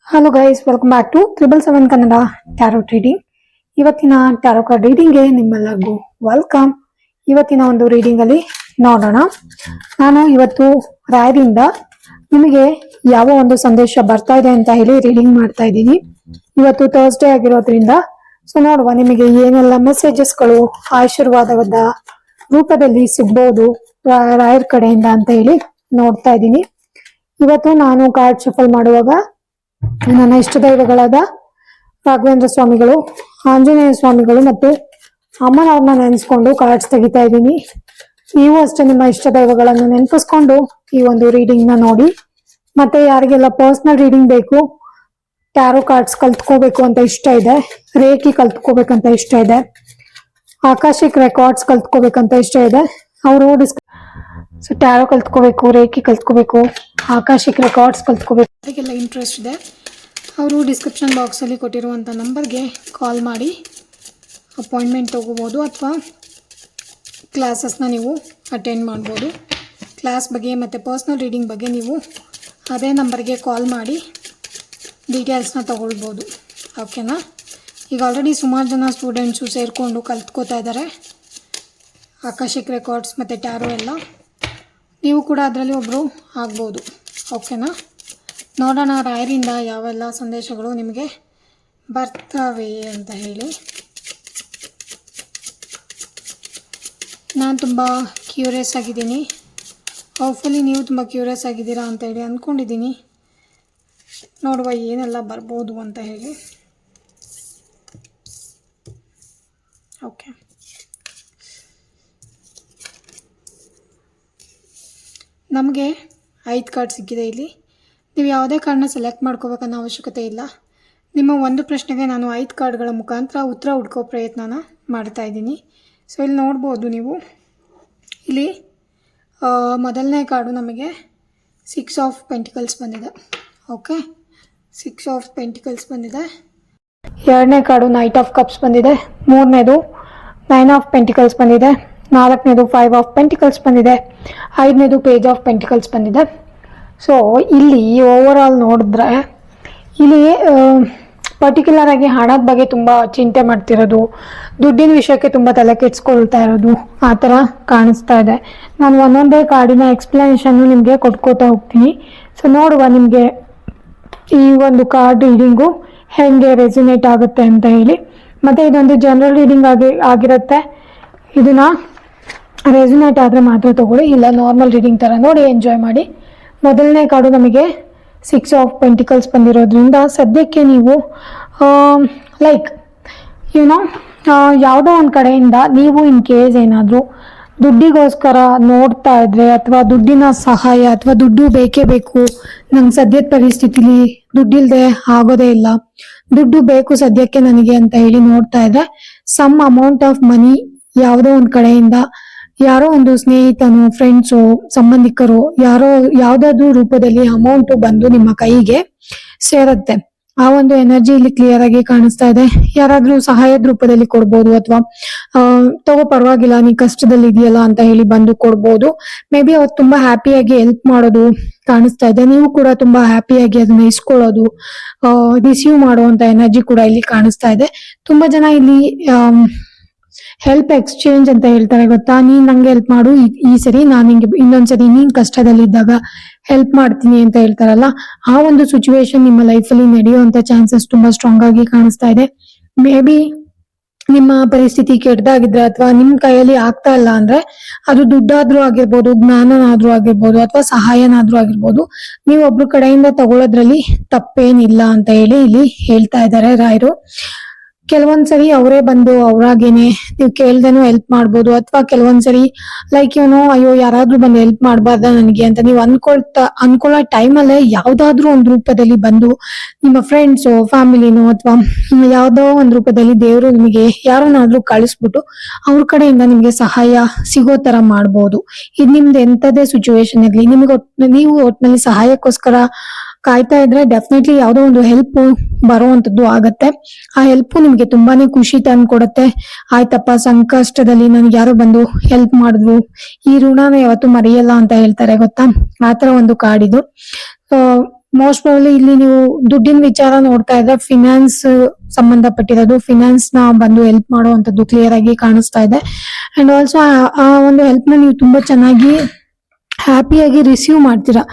Hello guys, welcome back to 777 Kannada tarot reading. ಇವತ್ತಿನ tarot card ರೀಡಿಂಗ್ಗೆ ನಿಮ್ಮೆಲ್ಲರಿಗೂ ವೆಲ್ಕಮ್. ಇವತ್ತಿನ ಒಂದು ರೀಡಿಂಗ್ ಅಲ್ಲಿ ನೋಡೋಣ. ನಾನು ಇವತ್ತು ರಾಯರಿಂದ ನಿಮಗೆ ಯಾವ ಒಂದು ಸಂದೇಶ ಬರ್ತಾ ಇದೆ ಅಂತ ಹೇಳಿ ರೀಡಿಂಗ್ ಮಾಡ್ತಾ ಇದ್ದೀನಿ. ಇವತ್ತು ಥರ್ಸ್ಡೇ ಆಗಿರೋದ್ರಿಂದ ಸೊ ನೋಡುವ ನಿಮಗೆ ಏನೆಲ್ಲ ಮೆಸೇಜಸ್ಗಳು ಆಶೀರ್ವಾದದ ರೂಪದಲ್ಲಿ ಸಿಗ್ಬಹುದು ರಾಯರ್ ಕಡೆಯಿಂದ ಅಂತ ಹೇಳಿ ನೋಡ್ತಾ ಇದ್ದೀನಿ. ಇವತ್ತು ನಾನು ಕಾರ್ಡ್ ಶಫಲ್ ಮಾಡುವಾಗ ನನ್ನ ಇಷ್ಟ ದೈವಗಳಾದ ರಾಘವೇಂದ್ರ ಸ್ವಾಮಿಗಳು, ಆಂಜನೇಯ ಸ್ವಾಮಿಗಳು ಮತ್ತು ಅಮ್ಮನವ್ರನ್ನ ನೆನೆಸ್ಕೊಂಡು ಕಾರ್ಡ್ಸ್ ತೆಗಿತಾ ಇದ್ದೀನಿ. ನೀವು ಅಷ್ಟೇ ನಿಮ್ಮ ಇಷ್ಟ ದೈವಗಳನ್ನು ನೆನಪಿಸ್ಕೊಂಡು ಈ ಒಂದು ರೀಡಿಂಗ್ ನ ನೋಡಿ. ಮತ್ತೆ ಯಾರಿಗೆಲ್ಲ ಪರ್ಸನಲ್ ರೀಡಿಂಗ್ ಬೇಕು, ಟ್ಯಾರೋ ಕಾರ್ಡ್ಸ್ ಕಲ್ತ್ಕೋಬೇಕು ಅಂತ ಇಷ್ಟ ಇದೆ, ರೇಖಿ ಕಲ್ತ್ಕೋಬೇಕಂತ ಇಷ್ಟ ಇದೆ, ಆಕಾಶಿಕ್ ರೆಕಾರ್ಡ್ಸ್ ಕಲ್ತ್ಕೋಬೇಕಂತ ಇಷ್ಟ ಇದೆ, ಅವರು ಸೊ ಟ್ಯಾರೋ ಕಲ್ತ್ಕೋಬೇಕು, ರೇಖಿ ಕಲ್ತ್ಕೋಬೇಕು, ಆಕಾಶಿಕ್ ರೆಕಾರ್ಡ್ಸ್ ಕಲ್ತ್ಕೋಬೇಕು ಅದಕ್ಕೆಲ್ಲ ಇಂಟ್ರೆಸ್ಟ್ ಇದೆ, ಅವರು ಡಿಸ್ಕ್ರಿಪ್ಷನ್ ಬಾಕ್ಸಲ್ಲಿ ಕೊಟ್ಟಿರುವಂಥ ನಂಬರ್ಗೆ ಕಾಲ್ ಮಾಡಿ ಅಪಾಯಿಂಟ್ಮೆಂಟ್ ತೊಗೋಬೋದು ಅಥವಾ ಕ್ಲಾಸಸ್ನ ನೀವು ಅಟೆಂಡ್ ಮಾಡ್ಬೋದು. ಕ್ಲಾಸ್ ಬಗ್ಗೆ ಮತ್ತು ಪರ್ಸ್ನಲ್ ರೀಡಿಂಗ್ ಬಗ್ಗೆ ನೀವು ಅದೇ ನಂಬರ್ಗೆ ಕಾಲ್ ಮಾಡಿ ಡೀಟೇಲ್ಸ್ನ ತೊಗೊಳ್ಬೋದು. ಓಕೆನಾ? ಈಗ ಆಲ್ರೆಡಿ ಸುಮಾರು ಜನ ಸ್ಟೂಡೆಂಟ್ಸು ಸೇರಿಕೊಂಡು ಕಲ್ತ್ಕೋತಾ ಇದ್ದಾರೆ ಆಕಾಶಿಕ್ ರೆಕಾರ್ಡ್ಸ್ ಮತ್ತು ಟ್ಯಾರೋ ಎಲ್ಲ. ನೀವು ಕೂಡ ಅದರಲ್ಲಿ ಒಬ್ಬರು ಆಗ್ಬೋದು. ಓಕೆನಾ? ನೋಡೋಣ ರಾಯರಿಂದ ಯಾವೆಲ್ಲ ಸಂದೇಶಗಳು ನಿಮಗೆ ಬರ್ತವೆ ಅಂತ ಹೇಳಿ. ನಾನು ತುಂಬ ಕ್ಯೂರಿಯಸ್ ಆಗಿದ್ದೀನಿ. ಹೋಪ್ಫುಲಿ ನೀವು ತುಂಬ ಕ್ಯೂರಿಯಸ್ ಆಗಿದ್ದೀರಾ ಅಂತ ಹೇಳಿ ಅಂದ್ಕೊಂಡಿದ್ದೀನಿ. ನೋಡುವ ಏನೆಲ್ಲ ಬರ್ಬೋದು ಅಂತ ಹೇಳಿ. ಓಕೆ, ನಮಗೆ 5 ಕಾರ್ಡ್ ಸಿಕ್ಕಿದೆ. ಇಲ್ಲಿ ನೀವು ಯಾವುದೇ ಕಾರ್ಡನ್ನ ಸೆಲೆಕ್ಟ್ ಮಾಡ್ಕೋಬೇಕನ್ನೋ ಅವಶ್ಯಕತೆ ಇಲ್ಲ. ನಿಮ್ಮ ಒಂದು ಪ್ರಶ್ನೆಗೆ ನಾನು 5 ಕಾರ್ಡ್ಗಳ ಮುಖಾಂತರ ಉತ್ತರ ಹುಡ್ಕೋ ಪ್ರಯತ್ನನ ಮಾಡ್ತಾ ಇದ್ದೀನಿ. ಸೊ ಇಲ್ಲಿ ನೋಡ್ಬೋದು ನೀವು, ಇಲ್ಲಿ ಮೊದಲನೇ ಕಾರ್ಡು ನಮಗೆ 6 ಆಫ್ ಪೆಂಟಿಕಲ್ಸ್ ಬಂದಿದೆ. ಓಕೆ, 6 ಆಫ್ ಪೆಂಟಿಕಲ್ಸ್ ಬಂದಿದೆ. ಎರಡನೇ ಕಾರ್ಡು ನೈಟ್ ಆಫ್ ಕಪ್ಸ್ ಬಂದಿದೆ. ಮೂರನೇದು 9 ಆಫ್ ಪೆಂಟಿಕಲ್ಸ್ ಬಂದಿದೆ. ನಾಲ್ಕನೇದು 5 ಆಫ್ ಪೆಂಟಿಕಲ್ಸ್ ಬಂದಿದೆ. ಐದನೇದು ಪೇಜ್ ಆಫ್ ಪೆಂಟಿಕಲ್ಸ್ ಬಂದಿದೆ. ಸೊ ಇಲ್ಲಿ ಓವರ್ ಆಲ್ ನೋಡಿದ್ರೆ ಇಲ್ಲಿ ಪರ್ಟಿಕ್ಯುಲರ್ ಆಗಿ ಹಣದ ಬಗ್ಗೆ ತುಂಬ ಚಿಂತೆ ಮಾಡ್ತಿರೋದು, ದುಡ್ಡಿನ ವಿಷಯಕ್ಕೆ ತುಂಬ ತಲೆ ಕೆಡಿಸ್ಕೊಳ್ತಾ ಇರೋದು ಆ ಥರ ಕಾಣಿಸ್ತಾ ಇದೆ. ನಾನು ಒಂದೊಂದೇ ಕಾರ್ಡಿನ ಎಕ್ಸ್ಪ್ಲನೇಷನ್ನು ನಿಮಗೆ ಕೊಟ್ಕೋತಾ ಹೋಗ್ತೀನಿ. ಸೊ ನೋಡುವ ನಿಮಗೆ ಈ ಒಂದು ಕಾರ್ಡ್ ರೀಡಿಂಗು ಹೇಗೆ ರೆಸಿನೇಟ್ ಆಗುತ್ತೆ ಅಂತ ಹೇಳಿ. ಮತ್ತು ಇದೊಂದು ಜನರಲ್ ರೀಡಿಂಗ್ ಆಗಿರುತ್ತೆ. ಇದನ್ನ ರೆಸಿನೇಟ್ ಆದರೆ ಮಾತ್ರ ತಗೊಳ್ಳಿ, ಇಲ್ಲ ನಾರ್ಮಲ್ ರೀಡಿಂಗ್ ಥರ ನೋಡಿ ಎಂಜಾಯ್ ಮಾಡಿ. ಮೊದಲನೇ ಕಾರ್ಡು ನಮಗೆ 6 ಆಫ್ ಪೆಂಟಿಕಲ್ಸ್ ಬಂದಿರೋದ್ರಿಂದ ಸದ್ಯಕ್ಕೆ ನೀವು ಲೈಕ್ ಯಾವುದೋ ಒಂದು ಕಡೆಯಿಂದ ನೀವು ಇನ್ ಕೇಸ್ ಏನಾದರೂ ದುಡ್ಡಿಗೋಸ್ಕರ ನೋಡ್ತಾ ಇದ್ರೆ, ಅಥವಾ ದುಡ್ಡಿನ ಸಹಾಯ ಅಥವಾ ದುಡ್ಡು ಬೇಕೇ ಬೇಕು, ನಂಗೆ ಸದ್ಯದ ಪರಿಸ್ಥಿತಿಲಿ ದುಡ್ಡಿಲ್ಲದೆ ಆಗೋದೇ ಇಲ್ಲ, ದುಡ್ಡು ಬೇಕು ಸದ್ಯಕ್ಕೆ ನನಗೆ ಅಂತ ಹೇಳಿ ನೋಡ್ತಾ ಇದ್ರೆ, ಸಮ್ ಅಮೌಂಟ್ ಆಫ್ ಮನಿ ಯಾವುದೋ ಒಂದು ಕಡೆಯಿಂದ ಯಾರೋ ಒಂದು ಸ್ನೇಹಿತನೋ ಫ್ರೆಂಡ್ಸೋ ಸಂಬಂಧಿಕರು ಯಾರೋ ಯಾವುದಾದ್ರೂ ರೂಪದಲ್ಲಿ ಅಮೌಂಟ್ ಬಂದು ನಿಮ್ಮ ಕೈಗೆ ಸೇರುತ್ತೆ. ಆ ಒಂದು ಎನರ್ಜಿ ಇಲ್ಲಿ ಕ್ಲಿಯರ್ ಆಗಿ ಕಾಣಿಸ್ತಾ ಇದೆ. ಯಾರಾದ್ರೂ ಸಹಾಯದ ರೂಪದಲ್ಲಿ ಕೊಡ್ಬೋದು, ಅಥವಾ ತಗೋ ಪರವಾಗಿಲ್ಲ ನೀ ಕಷ್ಟದಲ್ಲಿ ಇದೆಯಲ್ಲ ಅಂತ ಹೇಳಿ ಬಂದು ಕೊಡ್ಬೋದು. ಮೇ ಬಿ ಅವ್ರು ತುಂಬಾ ಹ್ಯಾಪಿಯಾಗಿ ಹೆಲ್ಪ್ ಮಾಡೋದು ಕಾಣಿಸ್ತಾ ಇದೆ. ನೀವು ಕೂಡ ತುಂಬಾ ಹ್ಯಾಪಿಯಾಗಿ ಅದನ್ನ ಇಸ್ಕೊಳ್ಳೋದು, ರಿಸೀವ್ ಮಾಡುವಂತ ಎನರ್ಜಿ ಕೂಡ ಇಲ್ಲಿ ಕಾಣಿಸ್ತಾ ಇದೆ. ತುಂಬಾ ಜನ ಇಲ್ಲಿ ಹೆಲ್ಪ್ ಎಕ್ಸ್ಚೇಂಜ್ ಅಂತ ಹೇಳ್ತಾರೆ ಗೊತ್ತಾ, ನೀನ್ ನಂಗೆ ಹೆಲ್ಪ್ ಮಾಡು ಈ ಸರಿ, ನಾನು ನಿಂಗೆ ಇನ್ನೊಂದ್ಸರಿ ನೀನ್ ಕಷ್ಟದಲ್ಲಿ ಇದ್ದಾಗ ಹೆಲ್ಪ್ ಮಾಡ್ತೀನಿ ಅಂತ ಹೇಳ್ತಾರಲ್ಲ, ಆ ಒಂದು ಸಿಚುವೇಶನ್ ನಿಮ್ಮ ಲೈಫಲ್ಲಿ ನಡೆಯುವಂತ ಚಾನ್ಸಸ್ ತುಂಬಾ ಸ್ಟ್ರಾಂಗ್ ಆಗಿ ಕಾಣಿಸ್ತಾ ಇದೆ. ಮೇ ಬಿ ನಿಮ್ಮ ಪರಿಸ್ಥಿತಿ ಕೆಟ್ಟದಾಗಿದ್ರೆ ಅಥವಾ ನಿಮ್ ಕೈಯಲ್ಲಿ ಆಗ್ತಾ ಇಲ್ಲ ಅಂದ್ರೆ, ಅದು ದುಡ್ಡಾದ್ರೂ ಆಗಿರ್ಬೋದು, ಜ್ಞಾನನಾದ್ರೂ ಆಗಿರ್ಬೋದು, ಅಥವಾ ಸಹಾಯನಾದ್ರೂ ಆಗಿರ್ಬೋದು, ನೀವು ಒಬ್ರು ಕಡೆಯಿಂದ ತಗೊಳ್ಳೋದ್ರಲ್ಲಿ ತಪ್ಪೇನಿಲ್ಲ ಅಂತ ಹೇಳಿ ಇಲ್ಲಿ ಹೇಳ್ತಾ ಇದ್ದಾರೆ ರಾಯರು. ಕೆಲವೊಂದ್ಸರಿ ಅವರೇ ಬಂದು ಅವ್ರಾಗೇನೆ ನೀವು ಕೇಳ್ದೇನು ಹೆಲ್ಪ್ ಮಾಡ್ಬೋದು, ಅಥವಾ ಕೆಲವೊಂದ್ಸರಿ ಲೈಕ್ ಅಯ್ಯೋ ಯಾರಾದ್ರೂ ಬಂದು ಹೆಲ್ಪ್ ಮಾಡ್ಬಾರ್ದ ನನಗೆ ಅಂತ ನೀವು ಅನ್ಕೊಳ್ಳೋ ಟೈಮಲ್ಲೇ ಯಾವ್ದಾದ್ರು ಒಂದು ರೂಪದಲ್ಲಿ ಬಂದು ನಿಮ್ಮ ಫ್ರೆಂಡ್ಸು ಫ್ಯಾಮಿಲಿನೋ ಅಥವಾ ಯಾವ್ದೋ ಒಂದು ರೂಪದಲ್ಲಿ ದೇವರು ನಿಮಗೆ ಯಾರನ್ನಾದ್ರೂ ಕಳಿಸ್ಬಿಟ್ಟು ಅವ್ರ ಕಡೆಯಿಂದ ನಿಮ್ಗೆ ಸಹಾಯ ಸಿಗೋ ತರ ಮಾಡ್ಬೋದು. ಇದು ನಿಮ್ದು ಎಂತದೇ ಸಿಚುವೇಶನ್ ಇರ್ಲಿ, ನೀವು ಒಟ್ಟಿನಲ್ಲಿ ಸಹಾಯಕ್ಕೋಸ್ಕರ ಕಾಯ್ತಾ ಇದ್ರೆ ಡೆಫಿನೆಟ್ಲಿ ಯಾವ್ದೋ ಒಂದು ಹೆಲ್ಪ್ ಬರುವಂತದ್ದು ಆಗತ್ತೆ. ಆ ಹೆಲ್ಪ್ ನಿಮ್ಗೆ ತುಂಬಾನೇ ಖುಷಿ ತಂದ್ಕೊಡತ್ತೆ. ಆಯ್ತಪ್ಪ, ಸಂಕಷ್ಟದಲ್ಲಿ ನನ್ಗೆ ಯಾರೋ ಬಂದು ಹೆಲ್ಪ್ ಮಾಡಿದ್ರು, ಈ ಋಣನ ಯಾವತ್ತು ಮರೆಯಲ್ಲ ಅಂತ ಹೇಳ್ತಾರೆ ಗೊತ್ತಾ, ಆತರ ಒಂದು ಕಾರ್ಡ್ ಇದು. ಮೋಸ್ಟ್ ಪ್ರಾಬಬ್ಲಿ ಇಲ್ಲಿ ನೀವು ದುಡ್ಡಿನ ವಿಚಾರ ನೋಡ್ತಾ ಇದ್ರೆ ಫಿನಾನ್ಸ್ ಸಂಬಂಧಪಟ್ಟಿರೋದು, ಫಿನಾನ್ಸ್ ನ ಬಂದು ಹೆಲ್ಪ್ ಮಾಡುವಂತದ್ದು ಕ್ಲಿಯರ್ ಆಗಿ ಕಾಣಿಸ್ತಾ ಇದೆ. ಅಂಡ್ ಆಲ್ಸೋ ಆ ಒಂದು ಹೆಲ್ಪ್ ನ ನೀವು ತುಂಬಾ ಚೆನ್ನಾಗಿ ಹ್ಯಾಪಿಯಾಗಿ ರಿಸೀವ್ ಮಾಡ್ತೀರಾ.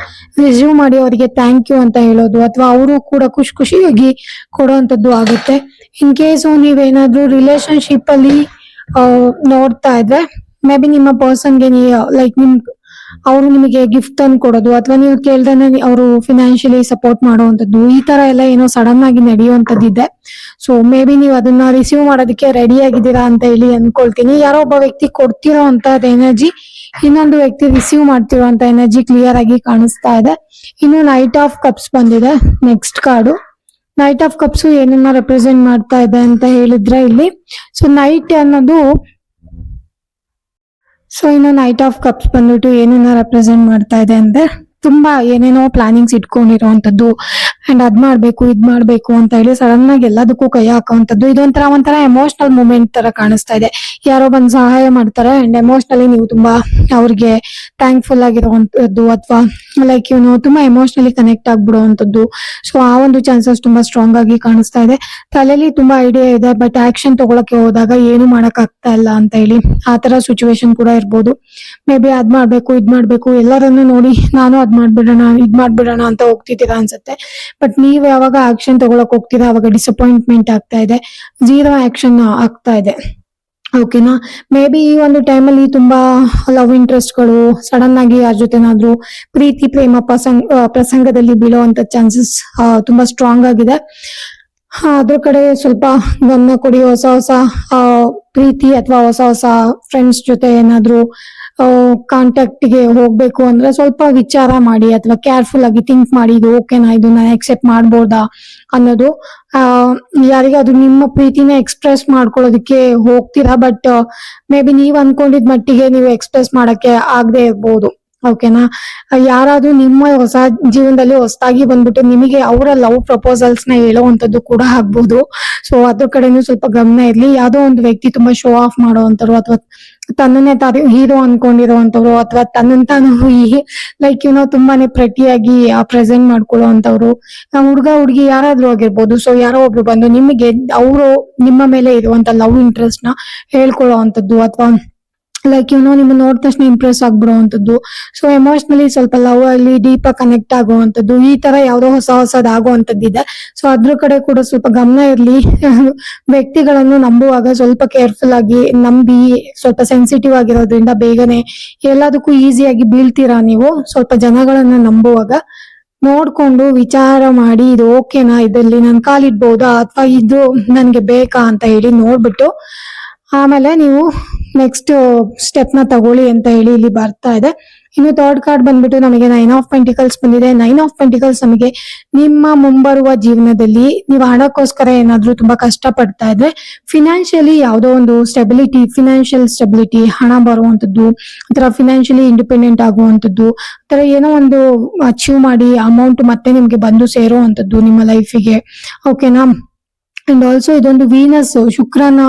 ರಿಸೀವ್ ಮಾಡಿ ಅವರಿಗೆ ಥ್ಯಾಂಕ್ ಯು ಅಂತ ಹೇಳೋದು ಅಥವಾ ಅವರು ಕೂಡ ಖುಷಿಯಾಗಿ ಕೊಡುವಂತದ್ದು ಆಗುತ್ತೆ. ಇನ್ ಕೇಸ್ ನೀವೇನಾದ್ರೂ ರಿಲೇಶನ್ಶಿಪ್ ಅಲ್ಲಿ ನೋಡ್ತಾ ಇದ್ರೆ ಮೇ ಬಿ ನಿಮ್ಮ ಪರ್ಸನ್ಗೆ ಲೈಕ್ ಅವರು ನಿಮಗೆ ಗಿಫ್ಟ್ ಅನ್ನು ಕೊಡೋದು ಅಥವಾ ನೀವು ಕೇಳ್ದೇನೆ ಅವರು ಫಿನಾನ್ಷಿಯಲಿ ಸಪೋರ್ಟ್ ಮಾಡುವಂತದ್ದು, ಈ ತರ ಎಲ್ಲ ಏನೋ ಸಡನ್ ಆಗಿ ನಡೆಯುವಂತದ್ದಿದೆ. ಸೊ ಮೇ ಬಿ ನೀವು ಅದನ್ನ ರಿಸೀವ್ ಮಾಡೋದಕ್ಕೆ ರೆಡಿ ಆಗಿದ್ದೀರಾ ಅಂತ ಹೇಳಿ ಅನ್ಕೊಳ್ತೀನಿ. ಯಾರೋ ಒಬ್ಬ ವ್ಯಕ್ತಿ ಕೊಡ್ತಿರೋ ಅಂತ ಎನರ್ಜಿ, ಇನ್ನೊಂದು ವ್ಯಕ್ತಿ ರಿಸೀವ್ ಮಾಡ್ತಿರೋ ಅಂತ ಎನರ್ಜಿ ಕ್ಲಿಯರ್ ಆಗಿ ಕಾಣಿಸ್ತಾ ಇದೆ. ಇನ್ನು ನೈಟ್ ಆಫ್ ಕಪ್ಸ್ ಬಂದಿದೆ next card. Knight of cups ಏನನ್ನ ರೆಪ್ರೆಸೆಂಟ್ ಮಾಡ್ತಾ ಇದೆ ಅಂತ ಹೇಳಿದ್ರೆ ಇಲ್ಲಿ ನೈಟ್ ಅನ್ನೋದು ಇನ್ನು ನೈಟ್ ಆಫ್ ಕಪ್ಸ್ ಬಂದ್ಬಿಟ್ಟು ಏನನ್ನ ರೆಪ್ರೆಸೆಂಟ್ ಮಾಡ್ತಾ ಇದೆ ಅಂದ್ರೆ ತುಂಬಾ ಏನೇನೋ ಪ್ಲಾನಿಂಗ್ಸ್ ಇಟ್ಕೊಂಡಿರೋಂಥದ್ದು ಅಂಡ್ ಅದ್ ಮಾಡ್ಬೇಕು ಇದ್ ಮಾಡ್ಬೇಕು ಅಂತ ಹೇಳಿ ಸಡನ್ ಆಗಿ ಎಲ್ಲದಕ್ಕೂ ಕೈ ಹಾಕುವಂತದ್ದು. ಒಂಥರ ಎಮೋಷನಲ್ ಮೂಮೆಂಟ್ ತರ ಕಾಣಿಸ್ತಾ ಇದೆ. ಯಾರೋ ಬಂದು ಸಹಾಯ ಮಾಡ್ತಾರೆ ಅಂಡ್ ಎಮೋಷನಲಿ ನೀವು ತುಂಬಾ ಅವ್ರಿಗೆ ಥ್ಯಾಂಕ್ಫುಲ್ ಆಗಿರುವಂತದ್ದು ಅಥವಾ ಲೈಕ್ ತುಂಬಾ ಎಮೋಷನಲಿ ಕನೆಕ್ಟ್ ಆಗ್ಬಿಡುವಂತದ್ದು. ಸೊ ಆ ಒಂದು ಚಾನ್ಸಸ್ ತುಂಬಾ ಸ್ಟ್ರಾಂಗ್ ಆಗಿ ಕಾಣಿಸ್ತಾ ಇದೆ. ತಲೆಯಲ್ಲಿ ತುಂಬಾ ಐಡಿಯಾ ಇದೆ, ಬಟ್ ಆಕ್ಷನ್ ತಗೊಳಕ್ಕೆ ಹೋದಾಗ ಏನು ಮಾಡಕ್ ಆಗ್ತಾ ಇಲ್ಲ ಅಂತ ಹೇಳಿ ಆ ತರ ಸಿಚುವೇಶನ್ ಕೂಡ ಇರ್ಬೋದು. ಮೇ ಬಿ ಅದ್ ಮಾಡ್ಬೇಕು ಇದ್ ಮಾಡ್ಬೇಕು ಎಲ್ಲರನ್ನು ನೋಡಿ ನಾನು ಅದ್ ಮಾಡ್ಬಿಡೋಣ ಅಂತ ಹೋಗ್ತಿದ್ದೀರಾ ಅನ್ಸುತ್ತೆ. ಬಟ್ ನೀವ್ ಯಾವಾಗ ಆಕ್ಷನ್ ತಗೊಳಕ್ ಹೋಗ್ತೀರಾ ಅವಾಗ ಡಿಸಪಾಯಿಂಟ್ಮೆಂಟ್ ಆಗ್ತಾ ಇದೆ, ಜೀರೋ ಆಕ್ಷನ್ ಆಗ್ತಾ ಇದೆ. ಓಕೆನಾ. ಮೇ ಬಿ ಈ ಒಂದು ಟೈಮಲ್ಲಿ ತುಂಬಾ ಲವ್ ಇಂಟ್ರೆಸ್ಟ್ ಗಳು ಸಡನ್ ಆಗಿ ಯಾರ ಜೊತೆನಾದ್ರೂ ಪ್ರೀತಿ ಪ್ರೇಮ ಪ್ರಸಂಗದಲ್ಲಿ ಬೀಳುವಂತ ಚಾನ್ಸಸ್ ತುಂಬಾ ಸ್ಟ್ರಾಂಗ್ ಆಗಿದೆ. ಅದ್ರ ಕಡೆ ಸ್ವಲ್ಪ ಗಮನ ಕೊಡಿ. ಹೊಸ ಪ್ರೀತಿ ಅಥವಾ ಹೊಸ ಫ್ರೆಂಡ್ಸ್ ಜೊತೆ ಏನಾದ್ರೂ ಕಾಂಟ್ಯಾಕ್ಟ್ ಗೆ ಹೋಗ್ಬೇಕು ಅಂದ್ರೆ ಸ್ವಲ್ಪ ವಿಚಾರ ಮಾಡಿ ಅಥವಾ ಕೇರ್ಫುಲ್ ಆಗಿ ಥಿಂಕ್ ಮಾಡಿ, ಇದು ಓಕೆನಾ, ಇದು ನಾನು ಎಕ್ಸೆಪ್ಟ್ ಮಾಡ್ಬೋದಾ ಅನ್ನೋದು. ಯಾರಿಗಾದ್ರೂ ನಿಮ್ಮ ಪ್ರೀತಿನ ಎಕ್ಸ್ಪ್ರೆಸ್ ಮಾಡ್ಕೊಳ್ಳೋದಕ್ಕೆ ಹೋಗ್ತೀರಾ, ಬಟ್ ಮೇ ಬಿ ನೀವ್ ಅನ್ಕೊಂಡಿದ್ ಮಟ್ಟಿಗೆ ನೀವು ಎಕ್ಸ್ಪ್ರೆಸ್ ಮಾಡಕ್ಕೆ ಆಗದೆ ಇರ್ಬೋದು. ಓಕೆನಾ. ಯಾರಾದ್ರೂ ನಿಮ್ಮ ಹೊಸ ಜೀವನದಲ್ಲಿ ಹೊಸದಾಗಿ ಬಂದ್ಬಿಟ್ಟು ನಿಮಗೆ ಅವರ ಲವ್ ಪ್ರಪೋಸಲ್ಸ್ ನ ಹೇಳುವಂತದ್ದು ಕೂಡ ಆಗ್ಬಹುದು. ಸೊ ಅದ್ರ ಕಡೆನೂ ಸ್ವಲ್ಪ ಗಮನ ಇರ್ಲಿ. ಯಾವ್ದೋ ಒಂದು ವ್ಯಕ್ತಿ ತುಂಬಾ ಶೋ ಆಫ್ ಮಾಡುವಂತವ್ರು ಅಥವಾ ತನ್ನನ್ನೇ ತಾನು ಹೀರೋ ಅನ್ಕೊಂಡಿರುವಂತವ್ರು ಅಥವಾ ತನ್ನನ್ನು ತಾನು ಲೈಕ್ ತುಂಬಾನೇ ಪ್ರತಿಯಾಗಿ ಪ್ರೆಸೆಂಟ್ ಮಾಡ್ಕೊಳ್ಳುವಂತವ್ರು, ಹುಡುಗ ಹುಡುಗಿ ಯಾರಾದ್ರೂ ಆಗಿರ್ಬೋದು. ಸೊ ಯಾರೋ ಒಬ್ರು ಬಂದು ನಿಮಗೆ ಅವರು ನಿಮ್ಮ ಮೇಲೆ ಇರುವಂತ ಲವ್ ಇಂಟ್ರೆಸ್ಟ್ ನ ಹೇಳ್ಕೊಳ್ಳುವಂತದ್ದು ಅಥವಾ ಲೈಕ್ ನಿಮ್ಮ ನೋಡಿದ ತಕ್ಷಣ ಇಂಪ್ರೆಸ್ ಆಗ್ಬಿಡುವಂತದ್ದು. ಸೊ ಎಮೋಷನಲಿ ಸ್ವಲ್ಪ ಲವ್ ಅಲ್ಲಿ ಡೀಪ್ ಆಗಿ ಕನೆಕ್ಟ್ ಆಗುವಂತದ್ದು, ಈ ತರ ಯಾವ್ದೋ ಹೊಸದ್ ಆಗುವಂತದ್ದಿದೆ. ಸೊ ಅದ್ರ ಕಡೆ ಕೂಡ ಸ್ವಲ್ಪ ಗಮನ ಇರ್ಲಿ. ವ್ಯಕ್ತಿಗಳನ್ನು ನಂಬುವಾಗ ಸ್ವಲ್ಪ ಕೇರ್ಫುಲ್ ಆಗಿ ನಂಬಿ, ಸ್ವಲ್ಪ ಸೆನ್ಸಿಟಿವ್ ಆಗಿರೋದ್ರಿಂದ ಬೇಗನೆ ಎಲ್ಲದಕ್ಕೂ ಈಸಿಯಾಗಿ ಬೀಳ್ತೀರಾ ನೀವು. ಸ್ವಲ್ಪ ಜನಗಳನ್ನ ನಂಬುವಾಗ ನೋಡ್ಕೊಂಡು ವಿಚಾರ ಮಾಡಿ, ಇದು ಓಕೆನಾ, ಇದ್ರಲ್ಲಿ ನನ್ ಕಾಲಿಡ್ಬೋದಾ ಅಥವಾ ಇದು ನನ್ಗೆ ಬೇಕಾ ಅಂತ ಹೇಳಿ ನೋಡ್ಬಿಟ್ಟು ಆಮೇಲೆ ನೀವು ನೆಕ್ಸ್ಟ್ ಸ್ಟೆಪ್ ನ ತಗೊಳ್ಳಿ ಅಂತ ಹೇಳಿ ಇಲ್ಲಿ ಬರ್ತಾ ಇದೆ. ಇನ್ನು ಥರ್ಡ್ ಕಾರ್ಡ್ ಬಂದ್ಬಿಟ್ಟು ನಮಗೆ 9 ಆಫ್ ಪೆಂಟಿಕಲ್ಸ್ ಬಂದಿದೆ. 9 ಆಫ್ ಪೆಂಟಿಕಲ್ಸ್ ನಮಗೆ ನಿಮ್ಮ ಮುಂಬರುವ ಜೀವನದಲ್ಲಿ ನೀವು ಹಣಕ್ಕೋಸ್ಕರ ಏನಾದ್ರೂ ತುಂಬಾ ಕಷ್ಟ ಪಡ್ತಾ ಇದ್ರೆ ಫಿನಾನ್ಷಿಯಲಿ ಯಾವ್ದೋ ಒಂದು ಫಿನಾನ್ಷಿಯಲ್ ಸ್ಟೆಬಿಲಿಟಿ, ಹಣ ಬರುವಂತದ್ದು ಅಥವಾ ಫಿನಾನ್ಷಿಯಲಿ ಇಂಡಿಪೆಂಡೆಂಟ್ ಆಗುವಂತದ್ದು, ಆತರ ಏನೋ ಒಂದು ಅಚೀವ್ ಮಾಡಿ ಅಮೌಂಟ್ ಮತ್ತೆ ನಿಮ್ಗೆ ಬಂದು ಸೇರುವಂತದ್ದು ನಿಮ್ಮ ಲೈಫಿಗೆ. ಓಕೆನಾ. ಅಂಡ್ ಆಲ್ಸೋ ಇದೊಂದು ವೀನಸ್ ಶುಕ್ರನ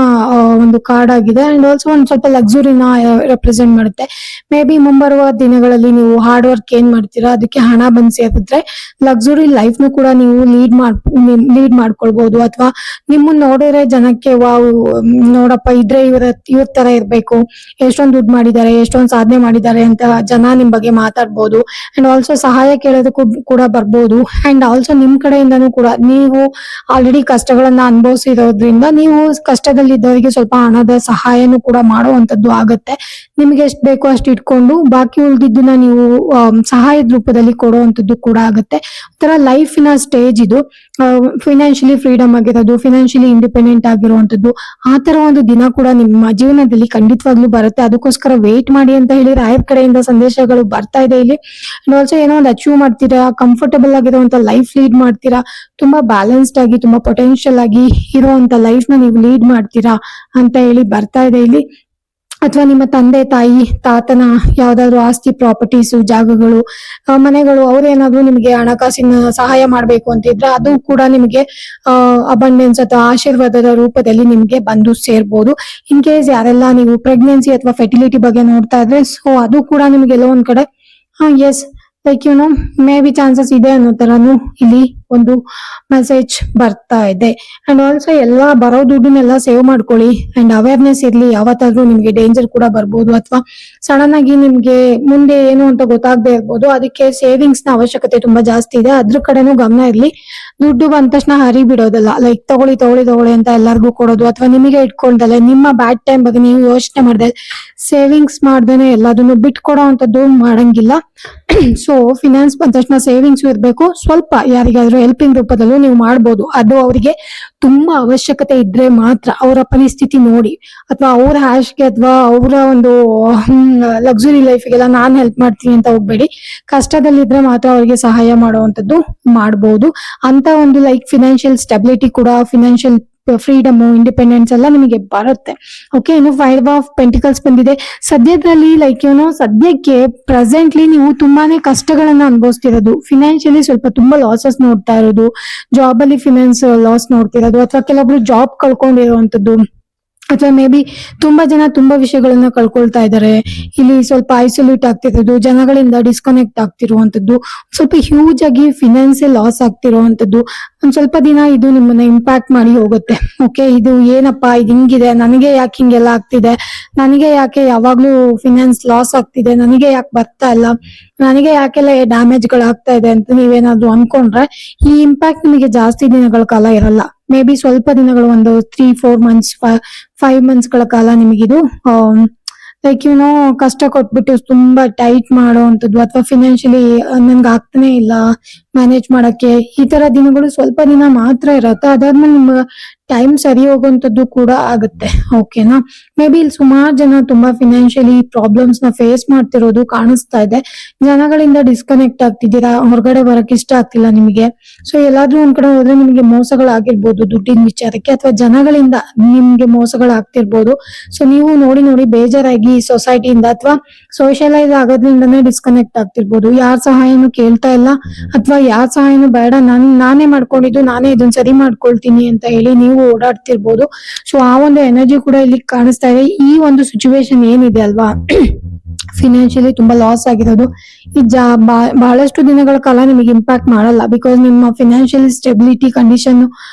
ಒಂದು ಕಾರ್ಡ್ ಆಗಿದೆ. ಅಂಡ್ ಆಲ್ಸೋ ಒಂದ್ ಸ್ವಲ್ಪ ಲಕ್ಸುರಿನ ರೆಪ್ರೆಸೆಂಟ್ ಮಾಡುತ್ತೆ. ಮೇ ಬಿ ಮುಂಬರುವ ದಿನಗಳಲ್ಲಿ ನೀವು ಹಾರ್ಡ್ ವರ್ಕ್ ಏನ್ ಮಾಡ್ತೀರಾ ಅದಕ್ಕೆ ಹಣ ಬಂದ್ ಸೇರಿದ್ರೆ ಲಕ್ಸುರಿ ಲೈಫ್ ನು ಕೂಡ ನೀವು ಲೀಡ್ ಮಾಡ್ಕೊಳ್ಬಹುದು. ಅಥವಾ ನಿಮ್ಮನ್ನ ನೋಡಿದ್ರೆ ಜನಕ್ಕೆ ವಾವ್, ನೋಡಪ್ಪ ಇದ್ರೆ ಇವ್ರ ತರ ಇರ್ಬೇಕು, ಎಷ್ಟೊಂದು ದುಡ್ಡು ಮಾಡಿದ್ದಾರೆ, ಎಷ್ಟೊಂದು ಸಾಧನೆ ಮಾಡಿದ್ದಾರೆ ಅಂತ ಜನ ನಿಮ್ ಬಗ್ಗೆ ಮಾತಾಡ್ಬೋದು. ಅಂಡ್ ಆಲ್ಸೋ ಸಹಾಯ ಕೇಳೋದಕ್ಕೂ ಕೂಡ ಬರ್ಬೋದು. ಅಂಡ್ ಆಲ್ಸೋ ನಿಮ್ ಕಡೆಯಿಂದನೂ ಕೂಡ ನೀವು ಆಲ್ರೆಡಿ ಕಷ್ಟಗಳನ್ನ ಅನುಭವಿಸಿರೋದ್ರಿಂದ ನೀವು ಕಷ್ಟದಲ್ಲಿದ್ದವರಿಗೆ ಸ್ವಲ್ಪ ಹಣದ ಸಹಾಯನೂ ಕೂಡ ಮಾಡುವಂತದ್ದು ಆಗತ್ತೆ. ನಿಮ್ಗೆ ಎಷ್ಟು ಬೇಕೋ ಅಷ್ಟು ಇಟ್ಕೊಂಡು ಬಾಕಿ ಉಳಿದಿದ್ದನ್ನ ನೀವು ಸಹಾಯದ ರೂಪದಲ್ಲಿ ಕೊಡುವಂತದ್ದು ಕೂಡ ಆಗತ್ತೆ. ಒಂಥರ ಲೈಫಿನ ಸ್ಟೇಜ್ ಇದು. ಫಿನಾನ್ಷಿಯಲಿ ಫ್ರೀಡಮ್ ಆಗಿರೋದು, ಫಿನಾನ್ಷಿಯಲಿ ಇಂಡಿಪೆಂಡೆಂಟ್ ಆಗಿರುವಂತದ್ದು, ಆ ತರ ಒಂದು ದಿನ ಕೂಡ ನಿಮ್ಮ ಜೀವನದಲ್ಲಿ ಖಂಡಿತವಾಗ್ಲೂ ಬರುತ್ತೆ. ಅದಕ್ಕೋಸ್ಕರ ವೇಟ್ ಮಾಡಿ ಅಂತ ಹೇಳಿ ರಾಯರ್ ಕಡೆಯಿಂದ ಸಂದೇಶಗಳು ಬರ್ತಾ ಇದೆ ಇಲ್ಲಿ. ಅಂಡ್ ಆಲ್ಸೋ ಏನೋ ಒಂದು ಅಚೀವ್ ಮಾಡ್ತೀರಾ, ಕಂಫರ್ಟಬಲ್ ಆಗಿರುವಂತ ಲೈಫ್ ಲೀಡ್ ಮಾಡ್ತೀರಾ, ತುಂಬಾ ಬ್ಯಾಲೆನ್ಸ್ಡ್ ಆಗಿ ತುಂಬಾ ಪೊಟೆನ್ಶಿಯಲ್ ಆಗಿ ಇರುವಂತ ಲೈಫ್ ನ ನೀವು ಲೀಡ್ ಮಾಡ್ತೀರಾ ಅಂತ ಹೇಳಿ ಬರ್ತಾ ಇದೆ ಇಲ್ಲಿ. ಅಥವಾ ನಿಮ್ಮ ತಂದೆ ತಾಯಿ ತಾತನ ಯಾವ್ದಾದ್ರು ಆಸ್ತಿ, ಪ್ರಾಪರ್ಟೀಸ್, ಜಾಗಗಳು, ಮನೆಗಳು, ಅವ್ರೇನಾದ್ರು ನಿಮ್ಗೆ ಹಣಕಾಸಿನ ಸಹಾಯ ಮಾಡ್ಬೇಕು ಅಂತಿದ್ರೆ ಅದು ಕೂಡ ನಿಮ್ಗೆ ಅಬಂಡೆನ್ಸ್ ಅಥವಾ ಆಶೀರ್ವಾದದ ರೂಪದಲ್ಲಿ ನಿಮ್ಗೆ ಬಂದು ಸೇರ್ಬೋದು. ಇನ್ ಕೇಸ್ ಯಾರೆಲ್ಲ ನೀವು ಪ್ರೆಗ್ನೆನ್ಸಿ ಅಥವಾ ಫೆರ್ಟಿಲಿಟಿ ಬಗ್ಗೆ ನೋಡ್ತಾ ಇದ್ರೆ, ಸೊ ಅದು ಕೂಡ ನಿಮ್ಗೆ ಎಲ್ಲೋ ಒಂದ್ ಕಡೆ as like maybe chances ಇದೆ ಅನ್ನೋ ತರಾನು ಇಲ್ಲಿ ಒಂದು ಮೆಸೇಜ್ ಬರ್ತಾ ಇದೆ. ಅಂಡ್ ಆಲ್ಸೋ ಎಲ್ಲಾ ಬರೋ ದುಡ್ಡನ್ನೆಲ್ಲ ಸೇವ್ ಮಾಡ್ಕೊಳ್ಳಿ ಅಂಡ್ ಅವೇರ್ನೆಸ್ ಇರ್ಲಿ. ಯಾವತ್ತಾದ್ರೂ ನಿಮ್ಗೆ ಡೇಂಜರ್ ಕೂಡ ಬರ್ಬೋದು, ಅಥವಾ ಸಡನ್ ಆಗಿ ನಿಮ್ಗೆ ಮುಂದೆ ಏನು ಅಂತ ಗೊತ್ತಾಗದೆ ಇರ್ಬೋದು. ಅದಕ್ಕೆ ಸೇವಿಂಗ್ಸ್ ನ ಅವಶ್ಯಕತೆ ತುಂಬಾ ಜಾಸ್ತಿ ಇದೆ, ಅದ್ರ ಕಡೆನೂ ಗಮನ ಇರ್ಲಿ. ದುಡ್ಡು ಬಂದ ತಕ್ಷಣ ಹರಿ ಬಿಡೋದಲ್ಲ, ಲೈಕ್ ತಗೊಳ್ಳಿ ತಗೊಳ್ಳಿ ತಗೊಳ್ಳಿ ಅಂತ ಎಲ್ಲರಿಗೂ ಕೊಡೋದು, ಅಥವಾ ನಿಮಗೆ ಇಟ್ಕೊಳ್ದಲೆ ನಿಮ್ಮ ಬ್ಯಾಡ್ ಟೈಮ್ ಬಗ್ಗೆ ನೀವು ಯೋಚನೆ ಮಾಡ್ದೆ ಸೇವಿಂಗ್ಸ್ ಮಾಡ್ದೇನೆ ಎಲ್ಲದನ್ನು ಬಿಟ್ಕೊಡೋ ಅಂತದ್ದು ಮಾಡಂಗಿಲ್ಲ. ಸೊ ಫಿನಾನ್ಸ್ ಬಂದ ತಕ್ಷಣ ಸೇವಿಂಗ್ಸ್ ಇರ್ಬೇಕು. ಸ್ವಲ್ಪ ಯಾರಿಗಾದ್ರೂ ಹೆಲ್ಪಿಂಗ್ ರೂಪದಲ್ಲೂ ನೀವು ಮಾಡ್ಬೋದು. ಅದು ಅವರಿಗೆ ತುಂಬಾ ಅವಶ್ಯಕತೆ ಇದ್ರೆ ಮಾತ್ರ, ಅವರ ಪರಿಸ್ಥಿತಿ ನೋಡಿ, ಅಥವಾ ಅವ್ರ ಹ್ಯಾಶ್ಗೆ ಅಥವಾ ಅವರ ಒಂದು ಲಕ್ಸುರಿ ಲೈಫ್ಗೆಲ್ಲ ನಾನ್ ಹೆಲ್ಪ್ ಮಾಡ್ತೀನಿ ಅಂತ ಹೋಗ್ಬೇಡಿ. ಕಷ್ಟದಲ್ಲಿದ್ರೆ ಮಾತ್ರ ಅವರಿಗೆ ಸಹಾಯ ಮಾಡುವಂತದ್ದು ಮಾಡಬಹುದು. ಅಂತ ಒಂದು ಲೈಕ್ ಫಿನಾನ್ಷಿಯಲ್ ಸ್ಟೆಬಿಲಿಟಿ ಕೂಡ, ಫಿನಾನ್ಷಿಯಲ್ ಫ್ರೀಡಮ್, ಇಂಡಿಪೆಂಡೆನ್ಸ್ ಎಲ್ಲ ನಿಮಗೆ ಬರುತ್ತೆ. ಓಕೆ, ಇನ್ನು 5 ಆಫ್ ಪೆಂಟಿಕಲ್ಸ್ ಬಂದಿದೆ. ಸದ್ಯದಲ್ಲಿ ಲೈಕ್ ಸದ್ಯಕ್ಕೆ ಪ್ರೆಸೆಂಟ್ಲಿ ನೀವು ತುಂಬಾನೇ ಕಷ್ಟಗಳನ್ನ ಅನುಭವಿಸ್ತಿರೋದು, ಫಿನಾನ್ಷಿಯಲಿ ಸ್ವಲ್ಪ ತುಂಬಾ ಲಾಸಸ್ ನೋಡ್ತಾ ಇರೋದು, ಜಾಬ್ ಅಲ್ಲಿ ಫಿನಾನ್ಸ್ ಲಾಸ್ ನೋಡ್ತಿರೋದು, ಅಥವಾ ಕೆಲವೊಬ್ರು ಜಾಬ್ ಕಳ್ಕೊಂಡಿರುವಂತದ್ದು, ಅಥವಾ ಮೇ ಬಿ ತುಂಬಾ ಜನ ತುಂಬಾ ವಿಷಯಗಳನ್ನ ಕಳ್ಕೊಳ್ತಾ ಇದ್ದಾರೆ. ಇಲ್ಲಿ ಸ್ವಲ್ಪ ಐಸೋಲೇಟ್ ಆಗ್ತಿರೋದು, ಜನಗಳಿಂದ ಡಿಸ್ಕನೆಕ್ಟ್ ಆಗ್ತಿರುವಂತದ್ದು, ಸ್ವಲ್ಪ ಹ್ಯೂಜ್ ಆಗಿ ಫಿನಾನ್ಸಿಯಲ್ ಲಾಸ್ ಆಗ್ತಿರುವಂತದ್ದು, ಒಂದ್ ಸ್ವಲ್ಪ ದಿನ ಇದು ನಿಮ್ಮನ್ನ ಇಂಪ್ಯಾಕ್ಟ್ ಮಾಡಿ ಹೋಗುತ್ತೆ. ಓಕೆ, ಇದು ಏನಪ್ಪಾ ಇದು ಹಿಂಗಿದೆ, ನನಗೆ ಯಾಕೆ ಹಿಂಗೆಲ್ಲ ಆಗ್ತಿದೆ, ನನಗೆ ಯಾಕೆ ಯಾವಾಗ್ಲೂ ಫಿನಾನ್ಸ್ ಲಾಸ್ ಆಗ್ತಿದೆ, ನನಗೆ ಯಾಕೆ ಬರ್ತಾ ಇಲ್ಲ, ನನಗೆ ಯಾಕೆಲ್ಲ ಡ್ಯಾಮೇಜ್ ಗಳಾಗ್ತಾ ಇದೆ ಅಂತ ನೀವೇನಾದ್ರೂ ಅನ್ಕೊಂಡ್ರೆ ಈ ಇಂಪ್ಯಾಕ್ಟ್ ನಿಮಗೆ ಜಾಸ್ತಿ ದಿನಗಳ ಕಾಲ ಇರಲ್ಲ. ಮೇ ಬಿ ಸ್ವಲ್ಪ ದಿನಗಳು, ಒಂದು 3-4 ಮಂತ್ಸ್ 5 ಮಂತ್ಸ್ ಗಳ ಕಾಲ ನಿಮಗಿದು ಲೈಕ್ ಕಷ್ಟ ಕೊಟ್ಬಿಟ್ಟು ತುಂಬಾ ಟೈಟ್ ಮಾಡುವಂತದ್ದು, ಅಥವಾ ಫಿನಾನ್ಷಿಯಲಿ ನನ್ಗೆ ಆಗ್ತಾನೆ ಇಲ್ಲ ಮ್ಯಾನೇಜ್ ಮಾಡಕ್ಕೆ, ಈ ತರ ದಿನಗಳು ಸ್ವಲ್ಪ ದಿನ ಮಾತ್ರ ಇರತ್ತೆ. ಅದಾದ್ಮೇಲೆ ನಿಮ್ಮ ಟೈಮ್ ಸರಿ ಹೋಗುವಂತದ್ದು ಕೂಡ ಆಗುತ್ತೆ. ಓಕೆನಾ, ಮೇ ಬಿ ಇಲ್ಲಿ ಸುಮಾರು ಜನ ತುಂಬಾ ಫಿನಾನ್ಷಿಯಲಿ ಪ್ರಾಬ್ಲಮ್ಸ್ ನ ಫೇಸ್ ಮಾಡ್ತಿರೋದು ಕಾಣಿಸ್ತಾ ಇದೆ. ಜನಗಳಿಂದ ಡಿಸ್ಕನೆಕ್ಟ್ ಆಗ್ತಿದ್ದೀರಾ, ಹೊರಗಡೆ ಬರಕ್ ಇಷ್ಟ ಆಗ್ತಿಲ್ಲ ನಿಮಗೆ. ಸೊ ಎಲ್ಲಾದ್ರೂ ಒಂದ್ ಕಡೆ ಹೋದ್ರೆ ನಿಮಗೆ ಮೋಸಗಳಾಗಿರ್ಬೋದು ದುಡ್ಡಿನ ವಿಚಾರಕ್ಕೆ, ಅಥವಾ ಜನಗಳಿಂದ ನಿಮ್ಗೆ ಮೋಸಗಳಾಗ್ತಿರ್ಬೋದು. ಸೊ ನೀವು ನೋಡಿ ನೋಡಿ ಬೇಜಾರಾಗಿ ಸೊಸೈಟಿಯಿಂದ ಅಥವಾ ಸೋಷಿಯಲೈಸ್ ಆಗೋದ್ರಿಂದನೇ ಡಿಸ್ಕನೆಕ್ಟ್ ಆಗ್ತಿರ್ಬೋದು. ಯಾರ ಸಹಾಯನೂ ಕೇಳ್ತಾ ಇಲ್ಲ, ಅಥವಾ ಯಾರ ಸಹಾಯನೂ ಬೇಡ, ನಾನೇ ಮಾಡ್ಕೊಂಡಿದ್ದು ನಾನೇ ಇದನ್ನ ಸರಿ ಮಾಡ್ಕೊಳ್ತೀನಿ ಅಂತ ಹೇಳಿ ನೀವು ಓಡಾಡ್ತಿರ್ಬೋದು. ಸೊ ಆ ಒಂದು ಎನರ್ಜಿ ಕೂಡ ಇಲ್ಲಿ ಕಾಣಿಸ್ತಾ ಇದೆ. ಈ ಒಂದು ಸಿಚುವೇಶನ್ ಏನಿದೆ ಅಲ್ವಾ, ಫಿನಾನ್ಷಿಯಲಿ ತುಂಬಾ ಲಾಸ್ ಆಗಿರೋದು, ಈ ಬಹಳಷ್ಟು ದಿನಗಳ ಕಾಲ ನಿಮಗೆ ಇಂಪ್ಯಾಕ್ಟ್ ಮಾಡಲ್ಲ. ಬಿಕಾಸ್ ನಿಮ್ಮ ಫಿನಾನ್ಷಿಯಲ್ ಸ್ಟೆಬಿಲಿಟಿ ಕಂಡೀಷನ್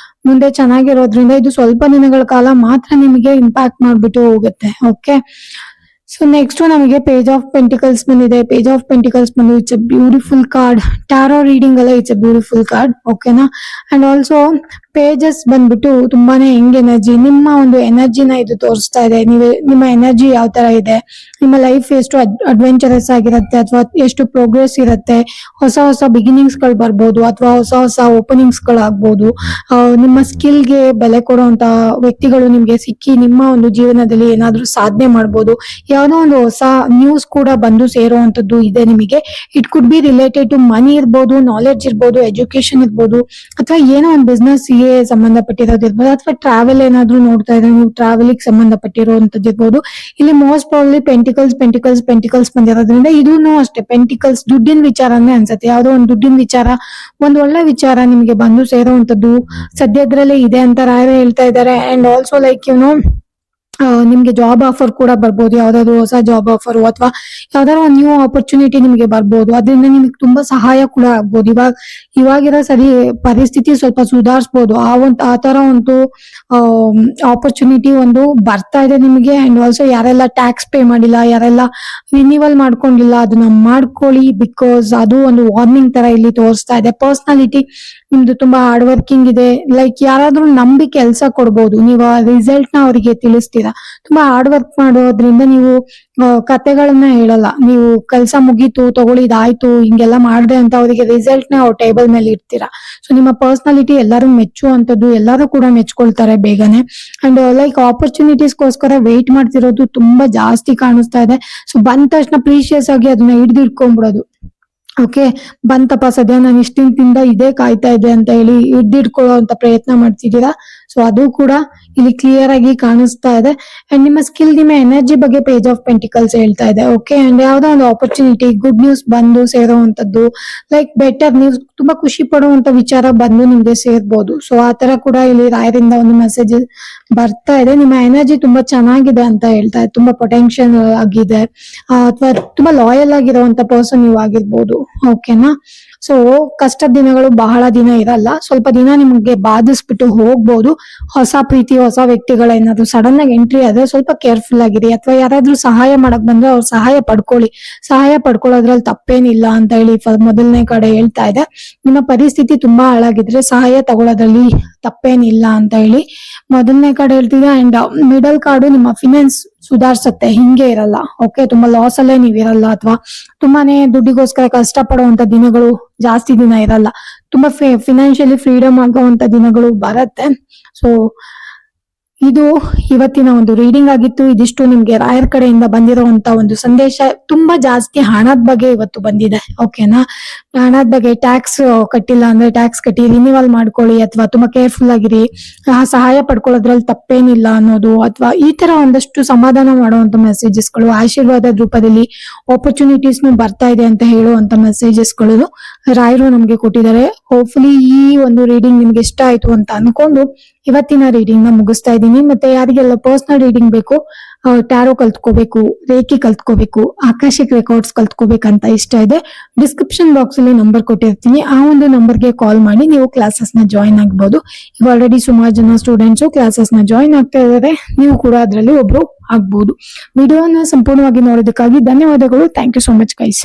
ಮುಂದೆ ಚೆನ್ನಾಗಿರೋದ್ರಿಂದ ಇದು ಸ್ವಲ್ಪ ದಿನಗಳ ಕಾಲ ಮಾತ್ರ ನಿಮಗೆ ಇಂಪ್ಯಾಕ್ಟ್ ಮಾಡ್ಬಿಟ್ಟು ಹೋಗುತ್ತೆ. ಓಕೆ, ಸೊ ನೆಕ್ಸ್ಟ್ ನಮಗೆ ಪೇಜ್ ಆಫ್ ಪೆಂಟಿಕಲ್ಸ್ ಬಂದಿದೆ. ಪೇಜ್ ಆಫ್ ಪೆಂಟಿಕಲ್ಸ್ ಬಂದು it's a beautiful card. Tarot reading ಅಲ್ಲ, ಇಟ್ಸ್ ಅ ಬ್ಯೂಟಿಫುಲ್ ಕಾರ್ಡ್. ಓಕೆನಾ, ಅಂಡ್ ಆಲ್ಸೋ ಪೇಜಸ್ ಬಂದ್ಬಿಟ್ಟು ತುಂಬಾನೇ ಹೆಂಗ್ ಎನರ್ಜಿ, ನಿಮ್ಮ ಒಂದು ಎನರ್ಜಿನ ಇದು ತೋರಿಸ್ತಾ ಇದೆ. ನಿಮ್ಮ ಎನರ್ಜಿ ಯಾವ ತರ ಇದೆ, ನಿಮ್ಮ ಲೈಫ್ ಎಷ್ಟು ಅಡ್ವೆಂಚರಸ್ ಆಗಿರುತ್ತೆ, ಅಥವಾ ಎಷ್ಟು ಪ್ರೋಗ್ರೆಸ್ ಇರುತ್ತೆ, ಹೊಸ ಹೊಸ ಬಿಗಿನಿಂಗ್ಸ್ ಗಳು ಬರ್ಬೋದು, ಅಥವಾ ಹೊಸ ಹೊಸ ಓಪನಿಂಗ್ಸ್ ಗಳು ಆಗ್ಬೋದು. ನಿಮ್ಮ ಸ್ಕಿಲ್ಗೆ ಬೆಲೆ ಕೊಡುವಂತ ವ್ಯಕ್ತಿಗಳು ನಿಮ್ಗೆ ಸಿಕ್ಕಿ ನಿಮ್ಮ ಒಂದು ಜೀವನದಲ್ಲಿ ಏನಾದ್ರೂ ಸಾಧನೆ ಮಾಡ್ಬೋದು. ಯಾವ್ದೋ ಒಂದು ಹೊಸ ನ್ಯೂಸ್ ಕೂಡ ಬಂದು ಸೇರುವಂತದ್ದು ಇದೆ ನಿಮಗೆ. It could be related to money ಇರ್ಬೋದು, ನಾಲೆಡ್ಜ್ ಇರ್ಬೋದು, ಎಜುಕೇಶನ್ ಇರ್ಬೋದು, ಅಥವಾ ಏನೋ ಒಂದು ಬಿಸ್ನೆಸ್ ಗೆ ಸಂಬಂಧಪಟ್ಟಿರೋದಿರ್ಬೋದು, ಅಥವಾ ಟ್ರಾವೆಲ್ ಏನಾದ್ರೂ ನೋಡ್ತಾ ಇದ್ರೆ ನೀವು ಟ್ರಾವೆಲಿಗೆ ಸಂಬಂಧಪಟ್ಟಿರುವಂತದ್ದು ಇರ್ಬೋದು. ಇಲ್ಲಿ ಮೋಸ್ಟ್ ಪ್ರಾಬಬ್ಲಿ ಪೆಂಟಿಕಲ್ಸ್ ಬಂದಿರೋದ್ರಿಂದ ಇದೂನು ಅಷ್ಟೇ ಪೆಂಟಿಕಲ್ಸ್ ದುಡ್ಡಿನ ವಿಚಾರನೇ ಅನ್ಸುತ್ತೆ. ಯಾವ್ದೋ ಒಂದು ದುಡ್ಡಿನ ವಿಚಾರ, ಒಂದ್ ಒಳ್ಳೆ ವಿಚಾರ ನಿಮ್ಗೆ ಬಂದು ಸೇರುವಂತದ್ದು ಸದ್ಯದ್ರಲ್ಲೇ ಇದೆ ಅಂತ ರಾಯರು ಹೇಳ್ತಾ ಇದ್ದಾರೆ. ಅಂಡ್ ಆಲ್ಸೋ ಲೈಕ್ ನಿಮ್ಗೆ ಜಾಬ್ ಆಫರ್ ಕೂಡ ಬರ್ಬೋದು, ಯಾವ್ದಾದ್ರು ಹೊಸ ಜಾಬ್ ಆಫರ್, ಅಥವಾ ಯಾವ್ದಾದ್ರು ಒಂದು ನ್ಯೂ ಆಪರ್ಚುನಿಟಿ ನಿಮ್ಗೆ ಬರ್ಬೋದು. ಅದರಿಂದ ನಿಮ್ಗೆ ತುಂಬಾ ಸಹಾಯ ಕೂಡ ಆಗ್ಬೋದು. ಇವಾಗಿರೋ ಸರಿ ಪರಿಸ್ಥಿತಿ ಸ್ವಲ್ಪ ಸುಧಾರಿಸಬಹುದು. ಆ ತರ ಒಂದು ಆಪರ್ಚುನಿಟಿ ಒಂದು ಬರ್ತಾ ಇದೆ ನಿಮಗೆ. ಅಂಡ್ ಆಲ್ಸೋ ಯಾರೆಲ್ಲ ಟ್ಯಾಕ್ಸ್ ಪೇ ಮಾಡಿಲ್ಲ, ಯಾರೆಲ್ಲ ರಿನಿವಲ್ ಮಾಡ್ಕೊಂಡಿಲ್ಲ, ಅದನ್ನ ಮಾಡ್ಕೊಳ್ಳಿ. ಬಿಕಾಸ್ ಅದು ಒಂದು ವಾರ್ನಿಂಗ್ ತರ ಇಲ್ಲಿ ತೋರಿಸ್ತಾ ಇದೆ. ಪರ್ಸನಾಲಿಟಿ ನಿಮ್ದು ತುಂಬಾ ಹಾರ್ಡ್ ವರ್ಕಿಂಗ್ ಇದೆ. ಲೈಕ್ ಯಾರಾದ್ರೂ ನಂಬಿ ಕೆಲಸ ಕೊಡ್ಬೋದು, ನೀವು ಆ ರಿಸಲ್ಟ್ ನ ಅವರಿಗೆ ತಿಳಿಸ್ತೀರಾ. ತುಂಬಾ ಹಾರ್ಡ್ ವರ್ಕ್ ಮಾಡೋದ್ರಿಂದ ನೀವು ಕತೆಗಳನ್ನ ಹೇಳಲ್ಲ. ನೀವು ಕೆಲಸ ಮುಗೀತು ತಗೊಳ್ಳಿ ಇದಾಯ್ತು ಹಿಂಗೆಲ್ಲ ಮಾಡ್ದೆ ಅಂತ ಅವರಿಗೆ ರಿಸಲ್ಟ್ ನ ಟೇಬಲ್ ಮೇಲೆ ಇಡ್ತೀರಾ. ಸೊ ನಿಮ್ಮ ಪರ್ಸನಾಲಿಟಿ ಎಲ್ಲರೂ ಮೆಚ್ಚುವಂತದ್ದು, ಎಲ್ಲರೂ ಕೂಡ ಮೆಚ್ಕೊಳ್ತಾರೆ ಬೇಗನೆ. ಅಂಡ್ ಲೈಕ್ ಆಪರ್ಚುನಿಟೀಸ್ಗೋಸ್ಕರ ವೇಟ್ ಮಾಡ್ತಿರೋದು ತುಂಬಾ ಜಾಸ್ತಿ ಕಾಣಿಸ್ತಾ ಇದೆ. ಸೊ ಬಂದ ತಕ್ಷಣ ಪ್ರೀಶಿಯಸ್ ಆಗಿ ಅದನ್ನ ಹಿಡ್ದಿಡ್ಕೊಂಡ್ಬಿಡೋದು. ಓಕೆ, ಬಂತಪ್ಪ ಸದ್ಯ ನಾನು ಇಷ್ಟಿಂದ ಇದೇ ಕಾಯ್ತಾ ಇದ್ದೆ ಅಂತ ಹೇಳಿ ಹಿಡ್ದಿಡ್ಕೊಳ್ಳೋ ಅಂತ ಪ್ರಯತ್ನ ಮಾಡ್ತಿದ್ದೀರಾ. ಸೊ ಸೊ ಅದು ಕೂಡ ಇಲ್ಲಿ ಕ್ಲಿಯರ್ ಆಗಿ ಕಾಣಿಸ್ತಾ ಇದೆ. ಅಂಡ್ ನಿಮ್ಮ ಸ್ಕಿಲ್, ನಿಮ್ಮ ಎನರ್ಜಿ ಬಗ್ಗೆ ಪೇಜ್ ಆಫ್ ಪೆಂಟಿಕಲ್ಸ್ ಹೇಳ್ತಾ ಇದೆ. ಓಕೆ, ಅಂಡ್ ಯಾವ್ದೋ ಒಂದು ಆಪರ್ಚುನಿಟಿ, ಗುಡ್ ನ್ಯೂಸ್ ಬಂದು ಸೇರುವಂತದ್ದು, ಲೈಕ್ ಬೆಟರ್, ನೀವು ತುಂಬಾ ಖುಷಿ ಪಡುವಂತ ವಿಚಾರ ಬಂದು ನಿಮ್ಗೆ ಸೇರ್ಬೋದು. ಸೊ ಆ ತರ ಕೂಡ ಇಲ್ಲಿ ರಾಯರಿಂದ ಒಂದು ಮೆಸೇಜ್ ಬರ್ತಾ ಇದೆ. ನಿಮ್ಮ ಎನರ್ಜಿ ತುಂಬಾ ಚೆನ್ನಾಗಿದೆ ಅಂತ ಹೇಳ್ತಾ ಇದೆ, ತುಂಬಾ ಪೊಟೆನ್ಶಿಯಲ್ ಆಗಿದೆ, ಅಥವಾ ತುಂಬಾ ಲಾಯಲ್ ಆಗಿರುವಂತ ಪರ್ಸನ್ ನೀವು ಆಗಿರ್ಬೋದು. ಓಕೆನಾ, ಸೊ ಕಷ್ಟದ ದಿನಗಳು ಬಹಳ ದಿನ ಇರಲ್ಲ, ಸ್ವಲ್ಪ ದಿನ ನಿಮ್ಗೆ ಬಾಧಿಸ್ಬಿಟ್ಟು ಹೋಗ್ಬೋದು. ಹೊಸ ಪ್ರೀತಿ, ಹೊಸ ವ್ಯಕ್ತಿಗಳ ಏನಾದ್ರು ಸಡನ್ ಆಗಿ ಎಂಟ್ರಿ ಆದ್ರೆ ಸ್ವಲ್ಪ ಕೇರ್ಫುಲ್ ಆಗಿರಿ. ಅಥವಾ ಯಾರಾದ್ರೂ ಸಹಾಯ ಮಾಡಕ್ ಬಂದ್ರೆ ಅವ್ರ ಸಹಾಯ ಪಡ್ಕೊಳ್ಳಿ. ಸಹಾಯ ಪಡ್ಕೊಳ್ಳೋದ್ರಲ್ಲಿ ತಪ್ಪೇನಿಲ್ಲ ಅಂತ ಹೇಳಿ ಮೊದಲನೇ ಕಡೆ ಹೇಳ್ತಾ ಇದೆ. ನಿಮ್ಮ ಪರಿಸ್ಥಿತಿ ತುಂಬಾ ಹಾಳಾಗಿದ್ರೆ ಸಹಾಯ ತಗೊಳ್ಳೋದ್ರಲ್ಲಿ ತಪ್ಪೇನಿಲ್ಲ ಅಂತ ಹೇಳಿ ಮೊದಲನೇ ಕಡೆ ಹೇಳ್ತಿದೆ. ಅಂಡ್ ಮಿಡಲ್ ಕಾರ್ಡು ನಿಮ್ಮ ಫಿನಾನ್ಸ್ ಸುಧಾರಿಸುತ್ತೆ, ಹಿಂಗೆ ಇರಲ್ಲ. ಓಕೆ, ತುಂಬಾ ಲಾಸ್ ಅಲ್ಲೇ ನೀವಿರಲ್ಲ, ಅಥವಾ ತುಂಬಾನೇ ದುಡ್ಡಿಗೋಸ್ಕರ ಕಷ್ಟ ಪಡುವಂತ ದಿನಗಳು ಜಾಸ್ತಿ ದಿನ ಇರಲ್ಲ. ತುಂಬಾ ಫಿನಾನ್ಷಿಯಲಿ ಫ್ರೀಡಮ್ ಆಗುವಂತ ದಿನಗಳು ಬರತ್ತೆ. ಸೊ ಇದು ಇವತ್ತಿನ ಒಂದು ರೀಡಿಂಗ್ ಆಗಿತ್ತು. ಇದಿಷ್ಟು ನಿಮ್ಗೆ ರಾಯರ್ ಕಡೆಯಿಂದ ಬಂದಿರುವಂತ ಒಂದು ಸಂದೇಶ. ತುಂಬಾ ಜಾಸ್ತಿ ಹಣದ ಬಗ್ಗೆ ಇವತ್ತು ಬಂದಿದೆ. ಓಕೆನಾ, ಹಣದ ಬಗ್ಗೆ ಟ್ಯಾಕ್ಸ್ ಕಟ್ಟಿಲ್ಲ ಅಂದ್ರೆ ಟ್ಯಾಕ್ಸ್ ಕಟ್ಟಿ ರಿನಿವಲ್ ಮಾಡ್ಕೊಳ್ಳಿ, ಅಥವಾ ತುಂಬಾ ಕೇರ್ಫುಲ್ ಆಗಿರಿ, ಸಹಾಯ ಪಡ್ಕೊಳ್ಳೋದ್ರಲ್ಲಿ ತಪ್ಪೇನಿಲ್ಲ ಅನ್ನೋದು, ಅಥವಾ ಈ ತರ ಒಂದಷ್ಟು ಸಮಾಧಾನ ಮಾಡುವಂತ ಮೆಸೇಜಸ್ಗಳು, ಆಶೀರ್ವಾದದ ರೂಪದಲ್ಲಿ ಆಪರ್ಚುನಿಟೀಸ್ ಬರ್ತಾ ಇದೆ ಅಂತ ಹೇಳುವಂತ ಮೆಸೇಜಸ್ಗಳು ರಾಯರು ನಮ್ಗೆ ಕೊಟ್ಟಿದ್ದಾರೆ. ಹೋಪ್ಫುಲಿ ಈ ಒಂದು ರೀಡಿಂಗ್ ನಿಮ್ಗೆ ಇಷ್ಟ ಆಯ್ತು ಅಂತ ಅನ್ಕೊಂಡು ಇವತ್ತಿನ ರೀಡಿಂಗ್ ನ ಮುಗಿಸ್ತಾ ಇದ್ದೀನಿ. ಮತ್ತೆ ಯಾರಿಗೆಲ್ಲ ಪರ್ಸನಲ್ ರೀಡಿಂಗ್ ಬೇಕು, ಟ್ಯಾರೋ ಕಲ್ತ್ಕೋಬೇಕು, ರೇಖಿ ಕಲ್ತ್ಕೋಬೇಕು, ಆಕಾಶಿಕ್ ರೆಕಾರ್ಡ್ಸ್ ಕಲ್ತ್ಕೋಬೇಕಂತ ಇಷ್ಟ ಇದೆ, ಡಿಸ್ಕ್ರಿಪ್ಷನ್ ಬಾಕ್ಸ್ ಅಲ್ಲಿ ನಂಬರ್ ಕೊಟ್ಟಿರ್ತೀನಿ. ಆ ಒಂದು ನಂಬರ್ಗೆ ಕಾಲ್ ಮಾಡಿ ನೀವು ಕ್ಲಾಸಸ್ ನ ಜಾಯಿನ್ ಆಗ್ಬಹುದು. ಈಗ ಆಲ್ರೆಡಿ ಸುಮಾರು ಜನ ಸ್ಟೂಡೆಂಟ್ಸ್ ಕ್ಲಾಸಸ್ ನ ಜಾಯಿನ್ ಆಗ್ತಾ ಇದ್ದಾರೆ, ನೀವು ಕೂಡ ಅದರಲ್ಲಿ ಒಬ್ರು ಆಗ್ಬಹುದು. ವಿಡಿಯೋನ ಸಂಪೂರ್ಣವಾಗಿ ನೋಡೋದಕ್ಕಾಗಿ ಧನ್ಯವಾದಗಳು. Thank you so much guys.